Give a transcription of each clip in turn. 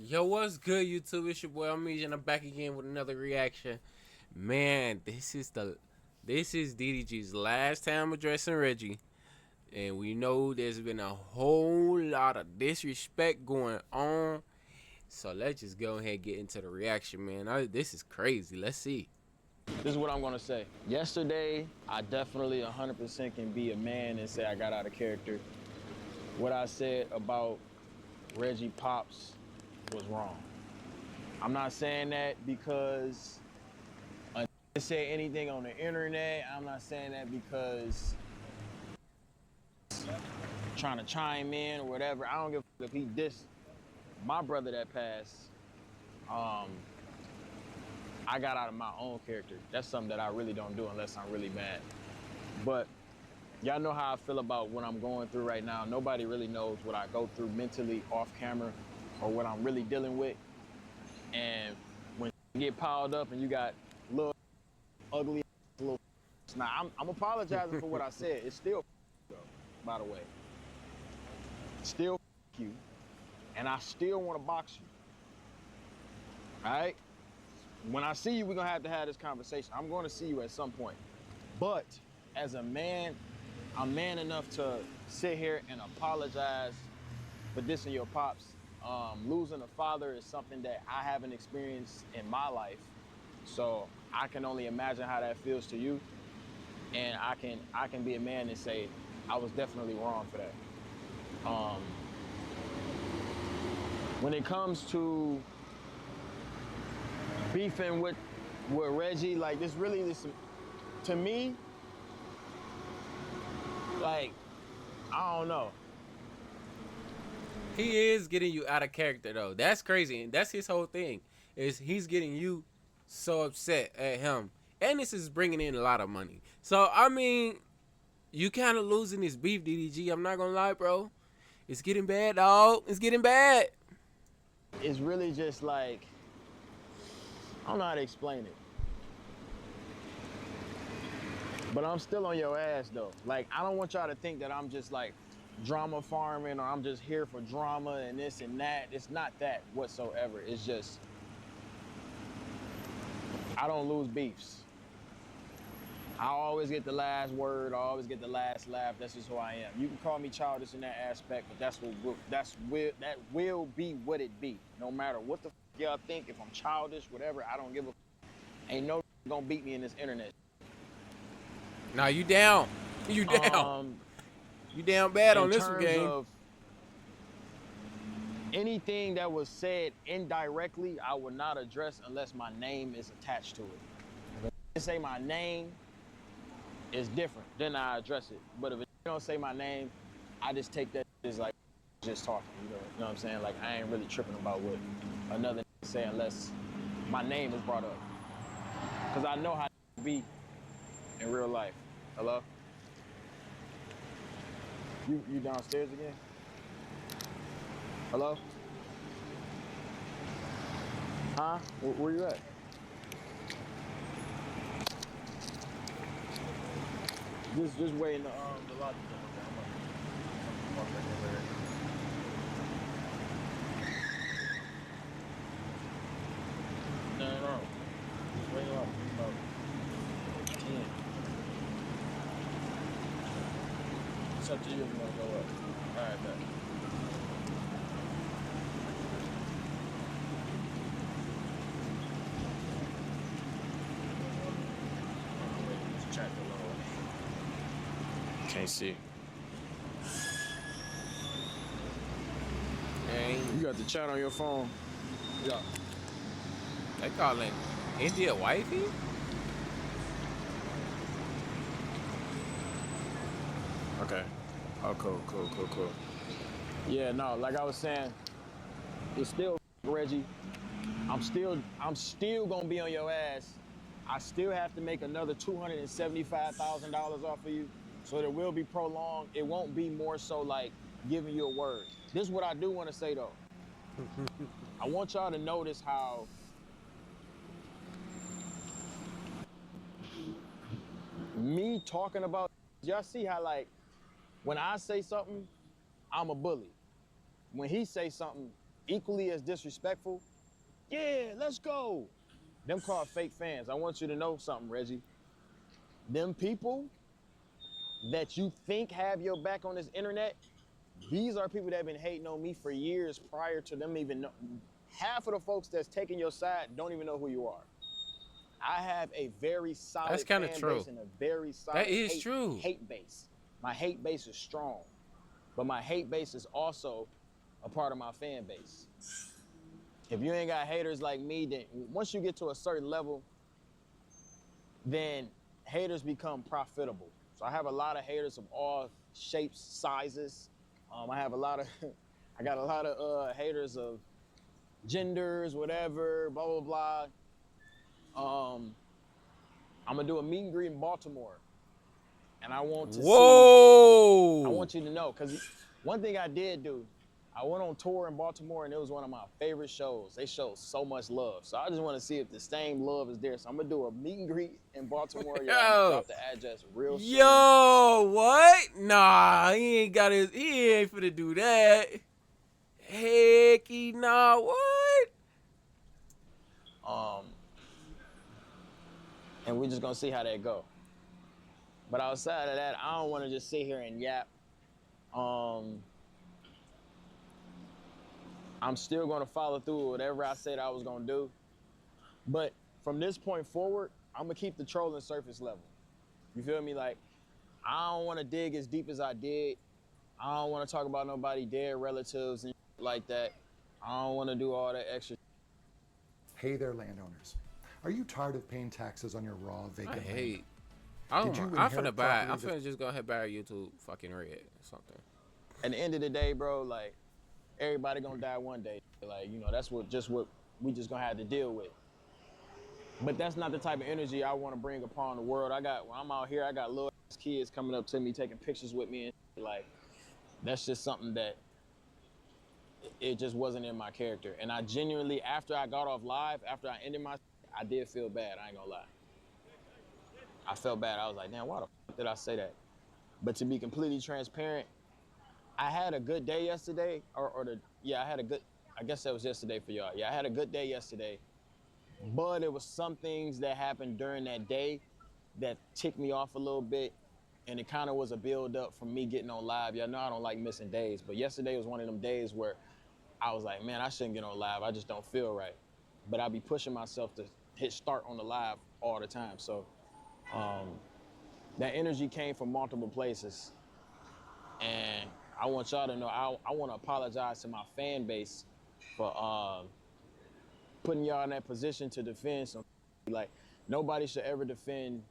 Yo, what's good, YouTube? It's your boy Omeezy, and I'm back again with another reaction. Man, this is DDG's last time addressing Reggie, and we know there's been a whole lot of disrespect going on. So let's just go ahead and get into the reaction, man. This is crazy. Let's see. This is what I'm gonna say. Yesterday, I definitely 100% can be a man and say I got out of character. What I said about Reggie Pops was wrong. I'm not saying that because I say anything on the internet. I'm not saying that because trying to chime in or whatever. I don't give a fuck if he dissed my brother that passed. I got out of my own character. That's something that I really don't do unless I'm really mad. But y'all know how I feel about what I'm going through right now. Nobody really knows what I go through mentally off camera or what I'm really dealing with. And when you get piled up and you got little ugly little now I'm apologizing for what I said. It's still though, by the way. Still you. And I still want to box you. All right? When I see you, we're gonna have to have this conversation. I'm gonna see you at some point. But as a man, I'm man enough to sit here and apologize for dissing your pops. Losing a father is something that I haven't experienced in my life. So I can only imagine how that feels to you. And I can be a man and say, I was definitely wrong for that. When it comes to beefing with Reggie, like this to me, like, I don't know. He is getting you out of character though. That's crazy, and that's his whole thing. Is he's getting you so upset at him, and this is bringing in a lot of money. So I mean, you kind of losing this beef, DDG. I'm not gonna lie, bro. It's getting bad, dog. It's getting bad. It's really just like, I don't know how to explain it. But I'm still on your ass though. Like, I don't want y'all to think that I'm just like drama farming or I'm just here for drama and this and that. It's not that whatsoever. It's just, I don't lose beefs. I always get the last word. I always get the last laugh. That's just who I am. You can call me childish in that aspect, but that will be what it be. No matter what the y'all think. If I'm childish, whatever, I don't give a. Ain't no gonna beat me in this internet. Nah, you down. You down. You down bad on this one, In terms game. of anything that was said indirectly, I would not address unless my name is attached to it. If it say my name, it's different. Then I address it. But if it don't say my name, I just take that as like just talking. You know what I'm saying? Like, I ain't really tripping about what another say unless my name is brought up. Cause I know how to be in real life. Hello? You downstairs again? Hello? Huh? Where you at? Just wait in the lobby. No. Just wait in the lobby. About 10. It's up to you if you want to go up. All right, bet. Can't see. Hey, You got the chat on your phone? Yeah. they calling India wifey? Okay. Oh, cool. Yeah, no, like I was saying, it's still Reggie. I'm still gonna be on your ass. I still have to make another $275,000 off of you. So it will be prolonged. It won't be more so like giving you a word. This is what I do want to say though. I want y'all to notice how me talking about, y'all see how like when I say something, I'm a bully. When he say something, equally as disrespectful, yeah, let's go. Them called fake fans. I want you to know something, Reggie. Them people that you think have your back on this internet, these are people that have been hating on me for years prior to them even know. Half of the folks that's taking your side don't even know who you are. I have a very solid That's kind fan of true. base and a very solid That is true. hate base. My hate base is strong, but my hate base is also a part of my fan base. If you ain't got haters like me, then once you get to a certain level, then haters become profitable. So I have a lot of haters of all shapes, sizes. I have a lot of, I got a lot of haters of genders, whatever, blah, blah, blah. I'm gonna do a meet and greet in Baltimore. And I want to Whoa! I want you to know, because one thing I did do, I went on tour in Baltimore and it was one of my favorite shows. They showed so much love. So I just want to see if the same love is there. So I'm gonna do a meet and greet in Baltimore. Yo, I'm gonna drop the address real soon. Yo, what? Nah, he ain't finna do that. Hecky, nah, what? And we're just gonna see how that go. But outside of that, I don't want to just sit here and yap. I'm still gonna follow through with whatever I said I was gonna do. But from this point forward, I'm gonna keep the trolling surface level. You feel me? Like, I don't want to dig as deep as I did. I don't want to talk about nobody dead relatives and like that. I don't want to do all that extra. Hey there, landowners. Are you tired of paying taxes on your raw vacant land? I'm finna just go ahead and buy a YouTube fucking Red or something. At the end of the day, bro, like, everybody gonna die one day. Like, you know, that's what we just gonna have to deal with. But that's not the type of energy I want to bring upon the world. When I'm out here, I got little kids coming up to me, taking pictures with me, and like, that's just something that it just wasn't in my character. And I genuinely, after I got off live, after I ended my, I did feel bad. I ain't gonna lie. I felt bad. I was like, damn, why the fuck did I say that? But to be completely transparent, I had a good day yesterday, I guess that was yesterday for y'all. Yeah, I had a good day yesterday, but it was some things that happened during that day that ticked me off a little bit, and it kind of was a build up from me getting on live. Y'all know I don't like missing days, but yesterday was one of them days where I was like, man, I shouldn't get on live. I just don't feel right. But I be pushing myself to hit start on the live all the time. So that energy came from multiple places. And I want y'all to know, I want to apologize to my fan base for putting y'all in that position to defend some. Like, nobody should ever defend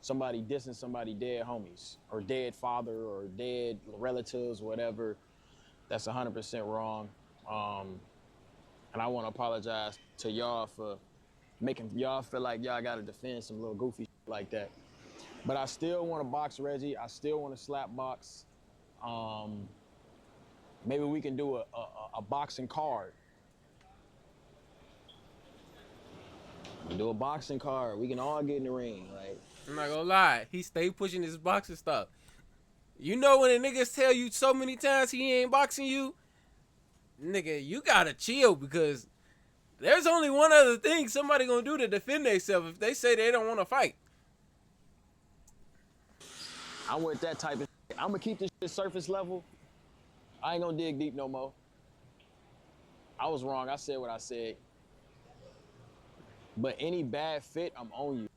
somebody dissing somebody dead homies or dead father or dead relatives, whatever. That's 100% wrong. And I want to apologize to y'all for making y'all feel like y'all got to defend some little goofy shit like that. But I still want to box Reggie. I still want to slap box. Maybe we can do a boxing card. Do a boxing card. We can all get in the ring, right? I'm not gonna lie, he stay pushing his boxing stuff. You know when a niggas tell you so many times he ain't boxing you, nigga, you gotta chill, because there's only one other thing somebody gonna do to defend themselves if they say they don't want to fight. I'm with that type of shit. I'm gonna keep this shit surface level. I ain't gonna dig deep no more. I was wrong. I said what I said. But any bad fit, I'm on you.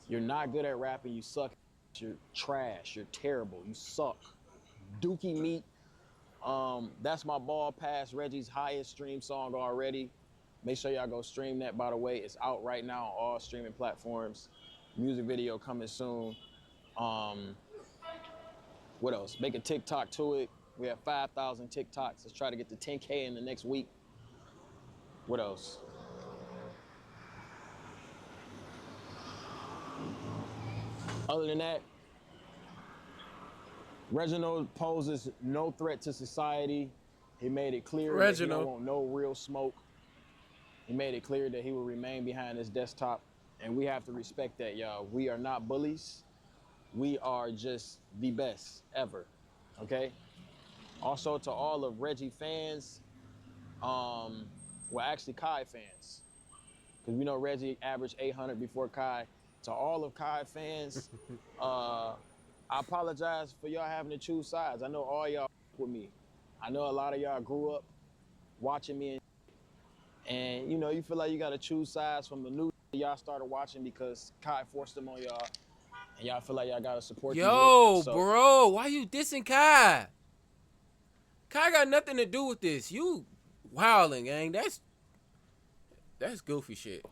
You're not good at rapping. You suck. You're trash. You're terrible. You suck. Dookie Meat. That's my ball pass. Reggie's highest stream song already. Make sure y'all go stream that, by the way. It's out right now on all streaming platforms. Music video coming soon. What else? Make a TikTok to it. We have 5,000 TikToks. Let's try to get to 10K in the next week. What else? Other than that, Reginald poses no threat to society. He made it clear that he don't want no real smoke. He made it clear that he will remain behind his desktop, and we have to respect that, y'all. We are not bullies. We are just the best ever, okay? Also, to all of Reggie fans, Well, actually, Kai fans, because we know Reggie averaged 800 before Kai. To all of Kai fans, I apologize for y'all having to choose sides. I know all y'all with me. I know a lot of y'all grew up watching me, and you know, you feel like you got to choose sides from the new y'all started watching because Kai forced them on y'all, and y'all feel like y'all got to support Yo, so, bro, why you dissing Kai? Kai got nothing to do with this. You wilding, gang. That's goofy shit.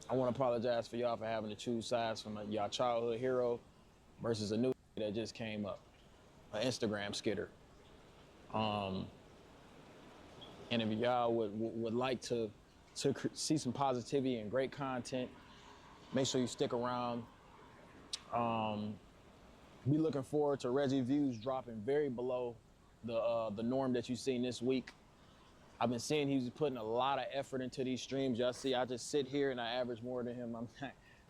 I want to apologize for y'all for having to choose sides from y'all childhood hero versus a new that just came up, an Instagram skitter. And if y'all would like to see some positivity and great content, make sure you stick around. Be looking forward to Reggie views dropping very below the norm that you've seen this week. I've been seeing he's putting a lot of effort into these streams. Y'all see, I just sit here and I average more than him. I'm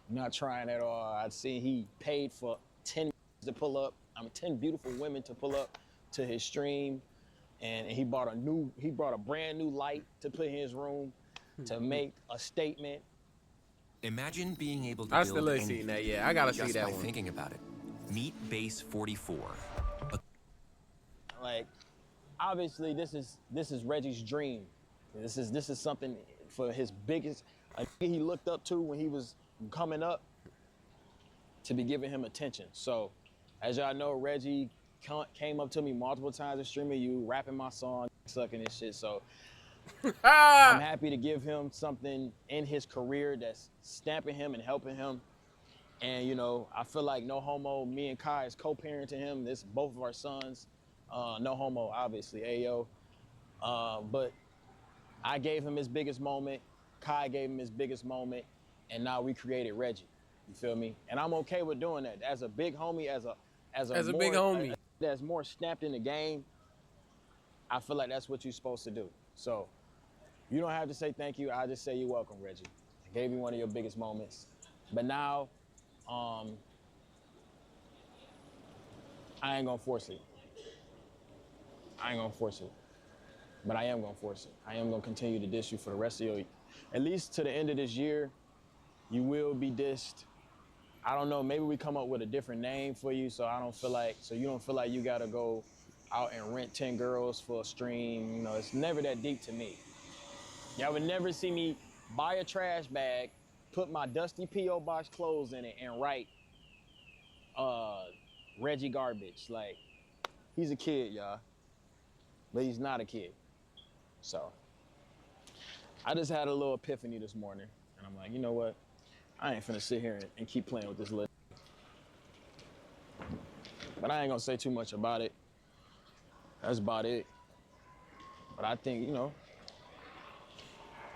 not trying at all. I've seen he paid for 10 to pull up. 10 beautiful women to pull up to his stream, and he brought a brand new light to put in his room to make a statement. Imagine being able to I build still ain't anything seen that yet. I gotta see just that by one. thinking about it. Meet Base 44. Like, obviously, this is Reggie's dream. This is something for his biggest. He looked up to when he was coming up to be giving him attention. So, as y'all know, Reggie came up to me multiple times in streaming you, rapping my song, sucking and shit. So, I'm happy to give him something in his career that's stamping him and helping him. And, you know, I feel like no homo, me and Kai is co-parenting him. This both of our sons. No homo, obviously, Ayo. But I gave him his biggest moment. Kai gave him his biggest moment. And now we created Reggie. You feel me? And I'm okay with doing that. As a big homie, as a big homie that's more snapped in the game, I feel like that's what you're supposed to do. So you don't have to say thank you. I just say you're welcome, Reggie. I gave you one of your biggest moments. But now, I ain't gonna force it. But I am gonna force it. I am gonna continue to diss you for the rest of at least to the end of this year. You will be dissed. I don't know, maybe we come up with a different name for you so you don't feel like you gotta go out and rent 10 girls for a stream. You know, it's never that deep to me. Y'all would never see me buy a trash bag, put my dusty P.O. box clothes in it, and write Reggie Garbage. Like, he's a kid, y'all. But he's not a kid. So, I just had a little epiphany this morning, and I'm like, you know what? I ain't finna sit here and keep playing with this little. But I ain't gonna say too much about it. That's about it. But I think, you know,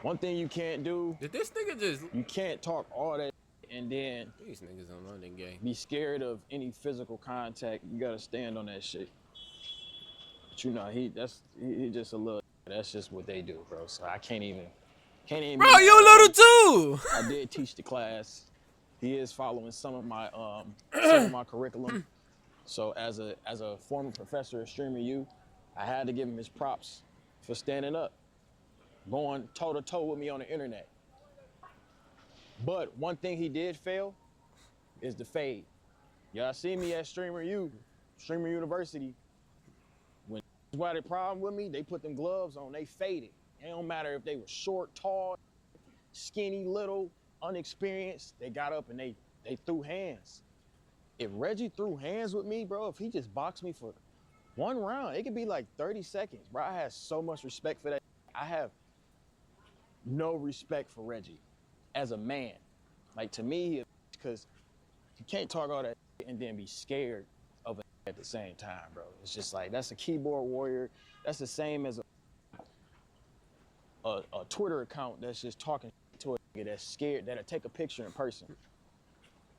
one thing you can't do. Did this nigga just? You can't talk all that and then These niggas on London game. be scared of any physical contact. You gotta stand on that shit. But you know, he just a little. That's just what they do, bro. So I can't even. Bro, you little too. I did teach the class. He is following some of my curriculum. So as a former professor of streaming you, I had to give him his props for standing up, going toe to toe with me on the internet. But one thing he did fail is the fade. Y'all see me at Streamer University. When why the problem with me, they put them gloves on, they faded. It don't matter if they were short, tall, skinny, little, unexperienced. They got up and they threw hands. If Reggie threw hands with me, bro, if he just boxed me for one round, it could be like 30 seconds. Bro, I have so much respect for that. I have no respect for Reggie as a man. Like, to me, because you can't talk all that and then be scared of it at the same time, bro. It's just like, that's a keyboard warrior. That's the same as a Twitter account that's just talking to a nigga that's scared, that'll take a picture in person.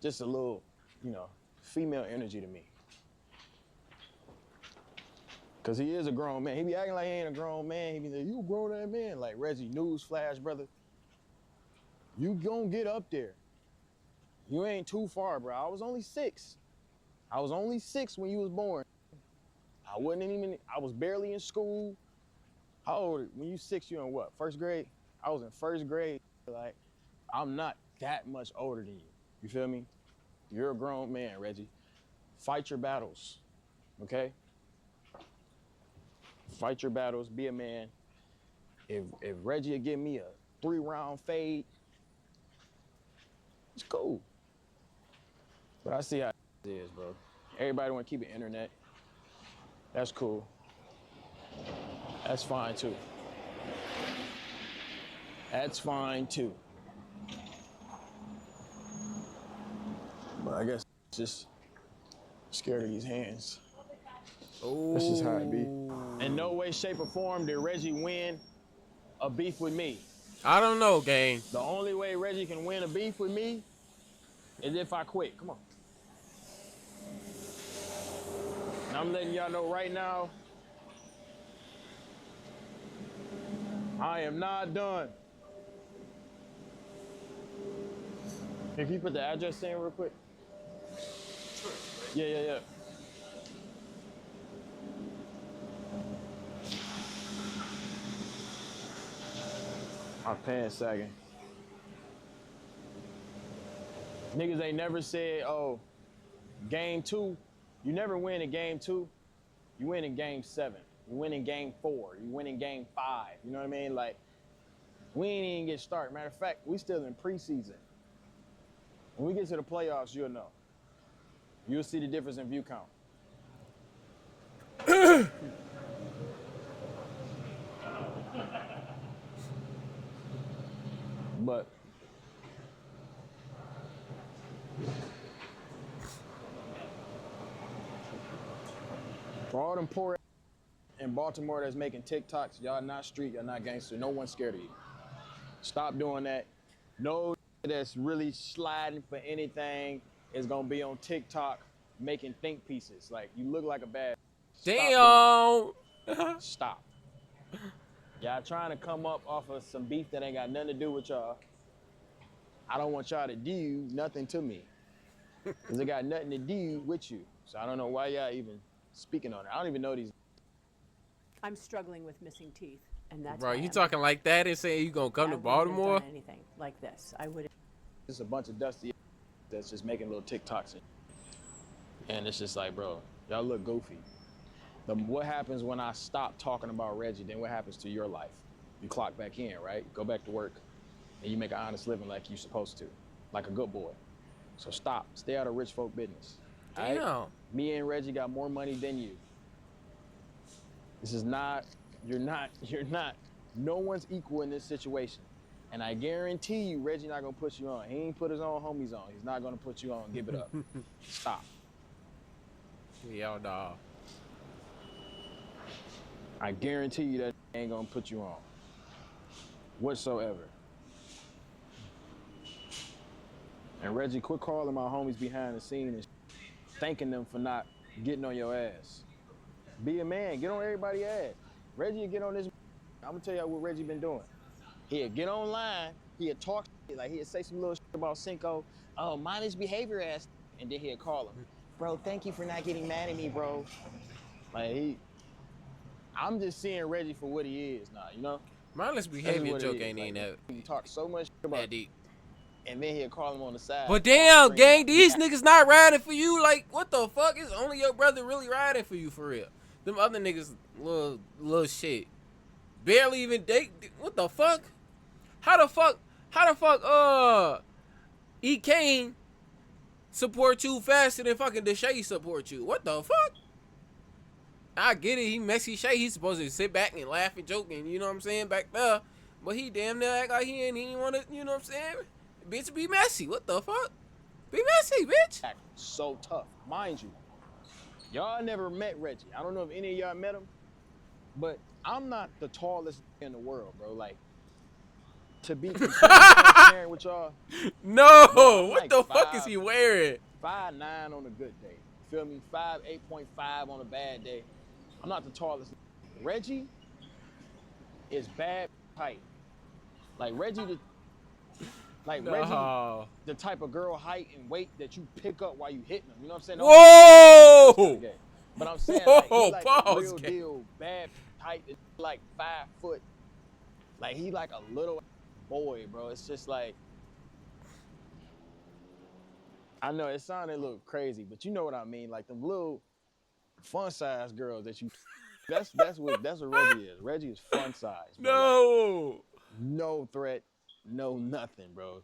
Just a little, you know, female energy to me. Cause he is a grown man. He be acting like he ain't a grown man. He be like, you a grown ass man. Like, Reggie, newsflash, brother. You gonna get up there. You ain't too far, bro. I was only 6. I was only 6 when you was born. I I was barely in school. How old? When you 6, you in what? First grade? I was in first grade. Like, I'm not that much older than you. You feel me? You're a grown man, Reggie. Fight your battles, okay? Fight your battles, be a man. If Reggie would give me a 3-round fade, it's cool. But I see how it is, bro. Everybody want to keep it internet. That's cool. That's fine, too. That's fine, too. But I guess just scared of these hands. Oh. That's just how it be. In no way, shape, or form did Reggie win a beef with me. I don't know, gang. The only way Reggie can win a beef with me is if I quit. Come on. And I'm letting y'all know right now, I am not done. Can you put the address in real quick? Yeah. My pants sagging. Niggas ain't never said, oh, game 2. You never win in game 2. You win in game 7. You win in game 4. You win in game 5. You know what I mean? Like, we ain't even get started. Matter of fact, we still in preseason. When we get to the playoffs, you'll know. You'll see the difference in view count. But for all them poor in Baltimore that's making TikToks, y'all not street, y'all not gangster. No one's scared of you. Stop doing that. No that's really sliding for anything is gonna be on TikTok making think pieces. Like, you look like a bad. Damn. Stop. Y'all trying to come up off of some beef that ain't got nothing to do with y'all. I don't want y'all to do nothing to me. Because it got nothing to do with you. So I don't know why y'all even speaking on it. I don't even know these. I'm struggling with missing teeth, and that's Bro, why you I'm- talking like that and saying you gonna come I to wouldn't have Baltimore? done anything like this. I would. It's a bunch of dusty that's just making little TikToks. And it's just like, bro, y'all look goofy. What happens when I stop talking about Reggie, then what happens to your life? You clock back in, right? Go back to work, and you make an honest living like you're supposed to, like a good boy. So stop. Stay out of rich folk business. Damn. Right? Me and Reggie got more money than you. This is not, you're not. No one's equal in this situation. And I guarantee you, Reggie not gonna put you on. He ain't put his own homies on. He's not gonna put you on. Give it up. Stop. Yeah, dog. I guarantee you that ain't gonna put you on. Whatsoever. And Reggie, quit calling my homies behind the scenes and thanking them for not getting on your ass. Be a man. Get on everybody's ass. Reggie, get on this. I'm gonna tell you what Reggie been doing. He'd get online. He'd talk. Like, he'd say some little shit about Cinco. Oh, mind his behavior ass. And then he'd call him. Bro, thank you for not getting mad at me, bro. Like, I'm just seeing Reggie for what he is now, you know? Mindless behavior joke ain't even that. He talk so much shit about that deep. And then he'll call him on the side. But damn, gang, these niggas not riding for you. Like, what the fuck? Is only your brother really riding for you for real? Them other niggas, little shit. Barely even date. What the fuck? How the fuck, E. Kane support you faster than fucking DeShay support you? What the fuck? I get it, he messy Shay. He's supposed to sit back and laugh and joke and, you know what I'm saying, back there. But he damn near act like he ain't want to, you know what I'm saying? Bitch, be messy. What the fuck? Be messy, bitch. So tough. Mind you, y'all never met Reggie. I don't know if any of y'all met him, but I'm not the tallest in the world, bro. Like, to be completely transparent with y'all. No, bro, what like the fuck is he wearing? 5'9" on a good day. You feel me? 8.5 on a bad day. I'm not the tallest. Reggie is bad height. Like, Reggie, Reggie, the type of girl height and weight that you pick up while you hitting them. You know what I'm saying? Whoa! But I'm saying, like, he Whoa, like a pause, real gang. deal, bad, tight, like 5 foot. Like, he like a little boy, bro. It's just like, I know it sounded a little crazy, but you know what I mean. Like them little fun size girls that you, that's what Reggie is. Reggie is fun size, bro. Like, No. no threat, no nothing, bro.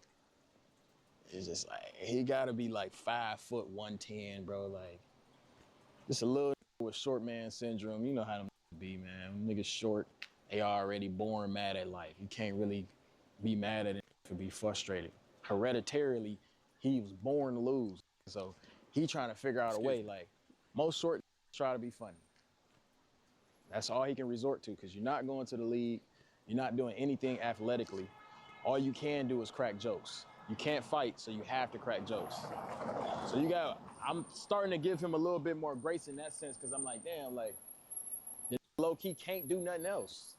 It's just like, he gotta be like 5 foot 110, bro. Like, just a little with short man syndrome. You know how them be, man. Niggas short, they already born mad at life. You can't really be mad at it for be frustrated. Hereditarily, he was born to lose. So he trying to figure out a way. Like, most short try to be funny. That's all he can resort to, because you're not going to the league. You're not doing anything athletically. All you can do is crack jokes. You can't fight, so you have to crack jokes. So I'm starting to give him a little bit more grace in that sense, because I'm like, damn, like, the low-key can't do nothing else.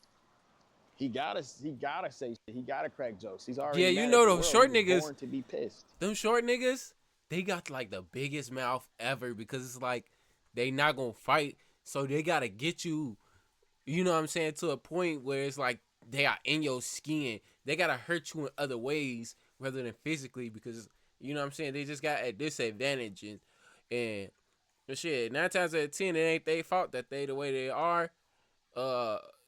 He gotta say shit. He gotta crack jokes. He's already Yeah, you mad at know the those world. short He was niggas. born to be pissed. Them short niggas, they got like the biggest mouth ever because it's like they not gonna fight, so they gotta get you. You know what I'm saying, to a point where it's like they are in your skin. They gotta hurt you in other ways rather than physically, because you know what I'm saying, they just got a disadvantage. And shit, 9 times out of 10 it ain't their fault that they the way they are,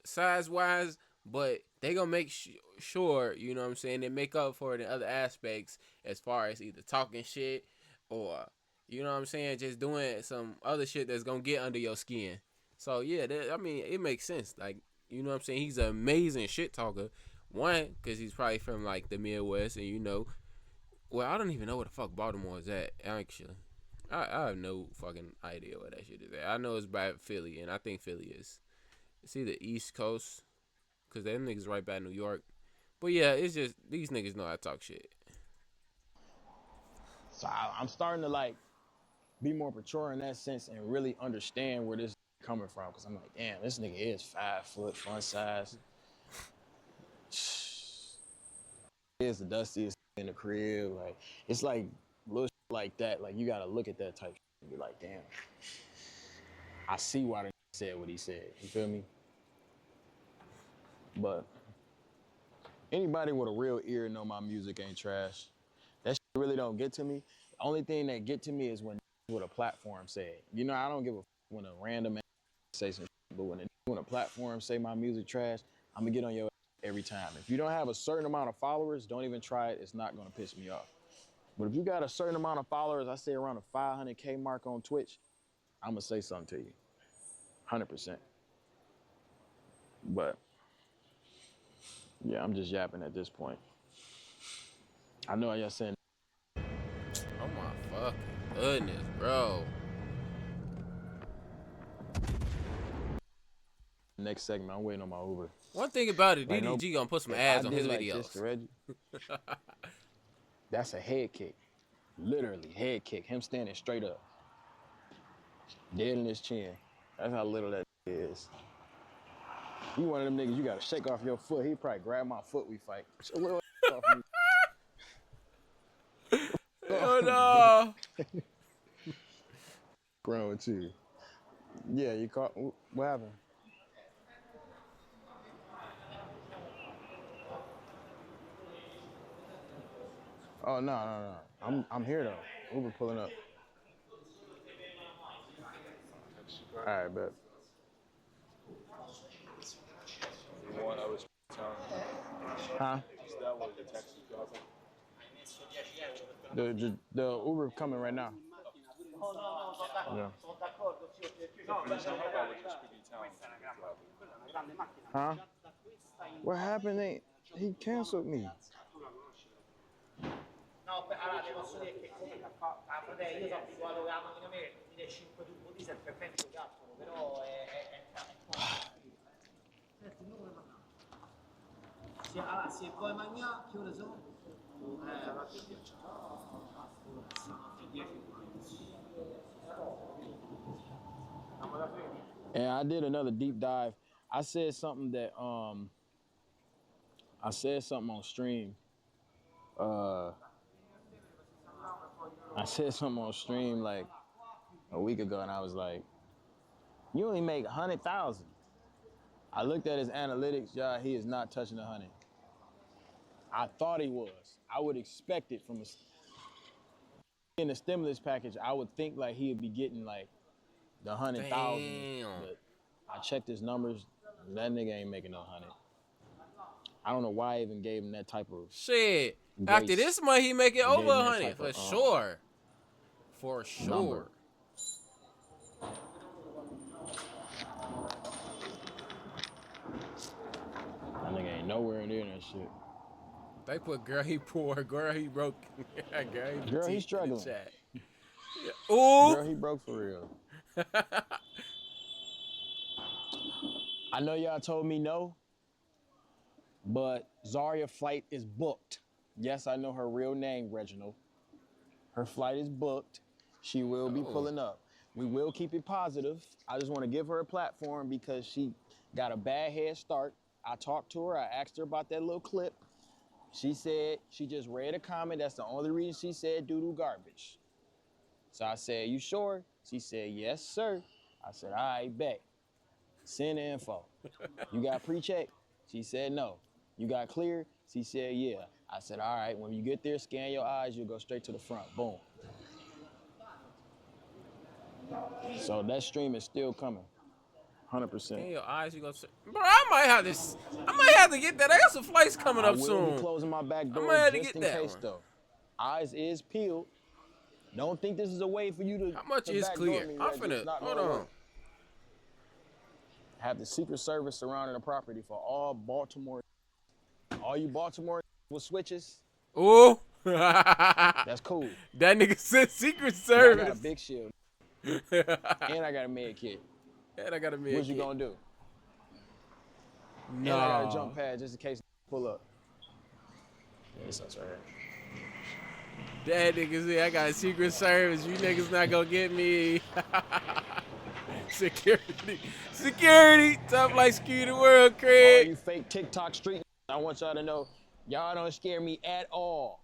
size wise, but they gonna make sure, you know what I'm saying, they make up for it in other aspects, as far as either talking shit or, you know what I'm saying, just doing some other shit that's gonna get under your skin. So yeah, I mean, it makes sense. Like, you know what I'm saying, he's an amazing shit talker. One, because he's probably from like the Midwest, and you know, well, I don't even know where the fuck Baltimore is at, actually. I have no fucking idea where that shit is at. I know it's by Philly, and I think Philly is. It's either East Coast, because them niggas right by New York. But yeah, it's just, these niggas know how to talk shit. So I'm starting to like be more mature in that sense and really understand where this is coming from. Because I'm like, damn, this nigga is 5 foot, fun size. Is the dustiest in the crib. Like, it's like little shit like that. Like, you gotta look at that type shit and be like, damn, I see why the said what he said. You feel me? But anybody with a real ear know my music ain't trash. That shit really don't get to me. The only thing that get to me is when with a platform say it. You know, I don't give a when a random man say some shit, but when a platform say my music trash, I'm gonna get on your ass every time. If you don't have a certain amount of followers, don't even try it. It's not gonna piss me off. But if you got a certain amount of followers, I say around a 500K mark on Twitch, I'm gonna say something to you, 100%. But yeah, I'm just yapping at this point. I know y'all saying. Oh my fucking goodness, bro. Next segment, I'm waiting on my Uber. One thing about it, Like, DDG gonna put some if ads I on did his like videos. this to Reggie, that's a head kick. Literally, head kick. Him standing straight up. Dead in his chin. That's how little that is. You one of them niggas, you gotta shake off your foot. He probably grab my foot, we fight. So little off me. Oh no. Grown too. Yeah, you caught, what happened? Oh, no. I'm here though. Uber pulling up. All right, bet. Huh? The Uber coming right now. Yeah. Huh? What happened? He canceled me. No, allora ti posso dire che comunque io sono abituato alla macchina mia, mi dai 5 tubo diesel per me mi capitano, però è allora, se vuoi mangiare, che ore sono? And I did another deep dive. I said something that I said something on stream. I said something on stream like a week ago, and I was like, You only make 100,000. I looked at his analytics, y'all. He is not touching 100. I thought he was. I would expect it from in the stimulus package. I would think like he would be getting like the 100,000. But I checked his numbers. That nigga ain't making no 100. I don't know why I even gave him that type of shit. grace. After this month, he make it Gave him over that 100 type for of, sure. For sure. number. That nigga ain't nowhere near that shit. They put girl he poor, girl he broke, Girl, he in the struggling. chat. Yeah. Ooh. Girl, he broke for real. I know y'all told me no, but Zarya's flight is booked. Yes, I know her real name, Reginald. Her flight is booked. She will be pulling up. We will keep it positive. I just want to give her a platform because she got a bad head start. I talked to her. I asked her about that little clip. She said she just read a comment. That's the only reason she said doo-doo garbage. So I said, you sure? She said, yes, sir. I said, all right, bet. Send the info. You got pre-check? She said no. You got clear? She said yeah. I said, all right, when you get there, scan your eyes, you'll go straight to the front. Boom. So that stream is still coming. 100%. In your eyes, you gonna say, bro, I might have to get that. I got some flights coming up soon. I will be closing my back door might have to just get in that case, one. though. Eyes is peeled. Don't think this is a way for you to. How much to is backdoor clear? me, I'm Reggie. finna, It's not hold gonna on. work. Have the Secret Service surrounding the property for all Baltimore. All you Baltimore with switches, Ooh. that's cool. That nigga said Secret But I got a Service. big shield. And I got a med kit. And I got a med What you kit. gonna do? No. And I got a jump pad just in case pull up. Yeah, this sucks right here. That nigga said I got a Secret Service. You niggas not gonna get me. Security. Security. Top like skew the world, All Craig. you fake TikTok street, I want y'all to know, y'all don't scare me at all.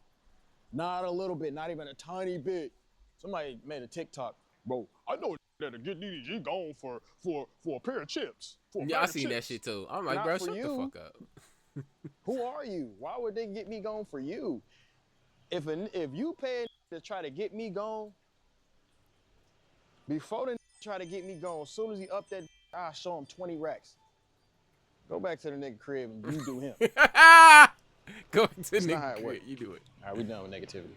Not a little bit, not even a tiny bit. Somebody made a TikTok. Bro, I know that'll get DDG gone for a pair of chips. For a Yeah, bag I of seen that chips. shit too. I'm like, Not bro, for shut you. the fuck up. Who are you? Why would they get me gone for you? If you pay to try to get me gone, before the try to get me gone, as soon as he up that, I'll show him 20 racks. Go back to the nigga crib and you do him. Go to the It's not how nigga it crib. works. You do it. All right, we done with negativity.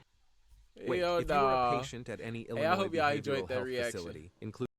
Wait, Yo, if you were a dawg. patient at any Hey, I Illinois hope y'all enjoyed behavioral that health reaction. facility, including